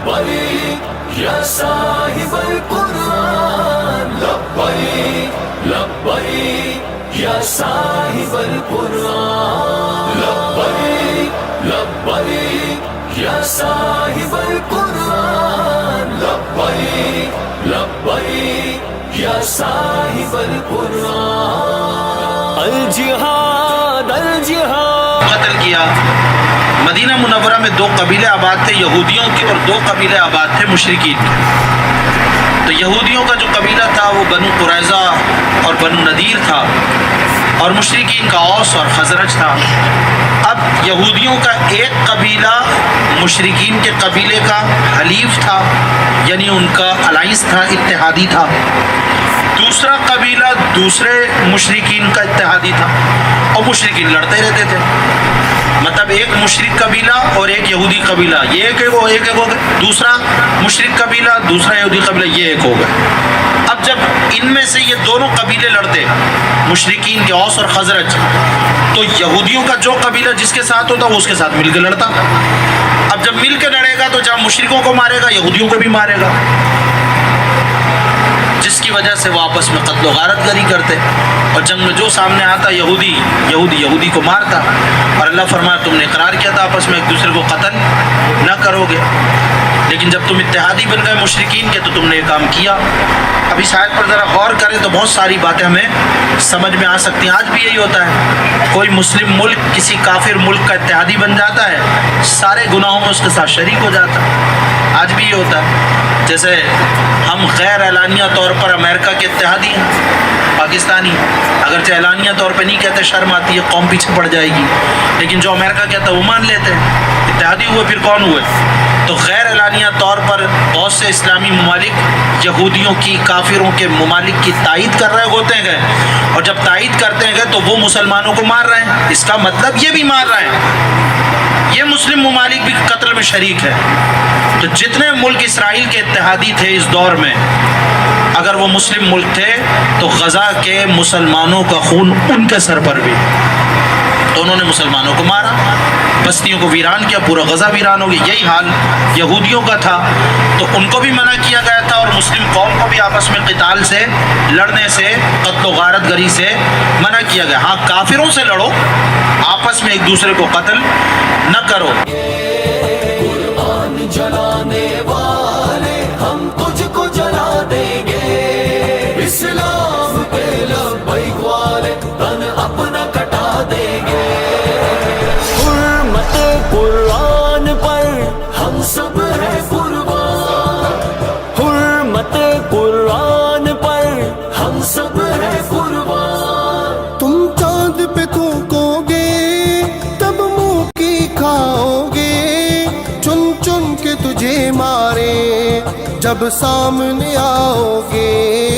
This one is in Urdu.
لبیک یا صاحب القرآن، لبیک لبیک یا صاحب القرآن، لبیک لبیک یا صاحب القرآن، لبیک لبیک یا صاحب القرآن۔ الجہاد الجہاد قتل کیا۔ مدینہ منورہ میں 2 قبیلے آباد تھے، یہودیوں کے، اور 2 قبیلے آباد تھے مشرکین کے۔ تو یہودیوں کا جو قبیلہ تھا وہ بنو قریظہ اور بنو نذیر تھا، اور مشرکین کا اوس اور خزرج تھا۔ اب یہودیوں کا ایک قبیلہ مشرکین کے قبیلے کا حلیف تھا، یعنی ان کا الائنس تھا، اتحادی تھا۔ دوسرا قبیلہ دوسرے مشرکین کا اتحادی تھا، اور مشرکین لڑتے رہتے تھے۔ مطلب ایک مشرک قبیلہ اور ایک یہودی قبیلہ، یہ ایک ہو گئے، دوسرا مشرک قبیلہ دوسرا یہودی قبیلہ، یہ ایک ہو گئے۔ اب جب ان میں سے یہ دونوں قبیلے لڑتے، مشرکین کے اوس اور خزرج، تو یہودیوں کا جو قبیلہ جس کے ساتھ ہوتا وہ اس کے ساتھ مل کے لڑتا۔ اب جب مل کے لڑے گا تو جہاں مشرکوں کو مارے گا یہودیوں کو بھی مارے گا، جس کی وجہ سے وہ آپس میں قتل و غارت گری کرتے، اور جنگ میں جو سامنے آتا یہودی کو مارتا۔ اور اللہ فرمایا تم نے اقرار کیا تھا آپس میں ایک دوسرے کو قتل نہ کرو گے، لیکن جب تم اتحادی بن گئے مشرکین کے تو تم نے یہ کام کیا۔ اب اس آیت پر ذرا غور کریں تو بہت ساری باتیں ہمیں سمجھ میں آ سکتی ہیں۔ آج بھی یہی ہوتا ہے، کوئی مسلم ملک کسی کافر ملک کا اتحادی بن جاتا ہے، سارے گناہوں میں اس کے ساتھ شریک ہو جاتا ہے۔ آج بھی یہ ہوتا ہے، جیسے ہم غیر اعلانیہ طور پر امریکہ کے اتحادی ہیں، پاکستانی اگرچہ اعلانیہ طور پہ نہیں کہتے، شرم آتی ہے، قوم پیچھے پڑ جائے گی، لیکن جو امریکہ کہتا ہے وہ مان لیتے ہیں، اتحادی ہوئے۔ پھر کون ہوئے؟ تو غیر اعلانیہ طور پر بہت سے اسلامی ممالک یہودیوں کی، کافروں کے ممالک کی تائید کر رہے ہوتے ہیں، اور جب تائید کرتے ہیں تو وہ مسلمانوں کو مار رہے ہیں، اس کا مطلب یہ بھی مار رہے ہیں، یہ مسلم ممالک بھی قتل میں شریک ہے۔ تو جتنے ملک اسرائیل کے اتحادی تھے اس دور میں، اگر وہ مسلم ملک تھے تو غزہ کے مسلمانوں کا خون ان کے سر پر بھی، تو انہوں نے مسلمانوں کو مارا، بستیوں کو ویران کیا، پورا غزہ ویران ہو گیا۔ یہی حال یہودیوں کا تھا، تو ان کو بھی منع کیا گیا تھا، اور مسلم قوم کو بھی آپس میں قتال سے، لڑنے سے، قتل و غارت گری سے منع کیا گیا۔ ہاں کافروں سے لڑو، آپس میں ایک دوسرے کو قتل نہ کرو۔ قرآن جلانے والے ہم تجھ کو جلا دیں گے، اسلام پہ لبیک والے تن اپنا کٹا دیں گے، حرمت قرآن پر ہم سب ہیں قربان، حرمت قرآن پر ہم سب ہیں قربان۔ تم چاند پہ تھوکو گے تب منہ کی کھاؤ گے، چن چن کے تجھے مارے جب سامنے آؤ گے۔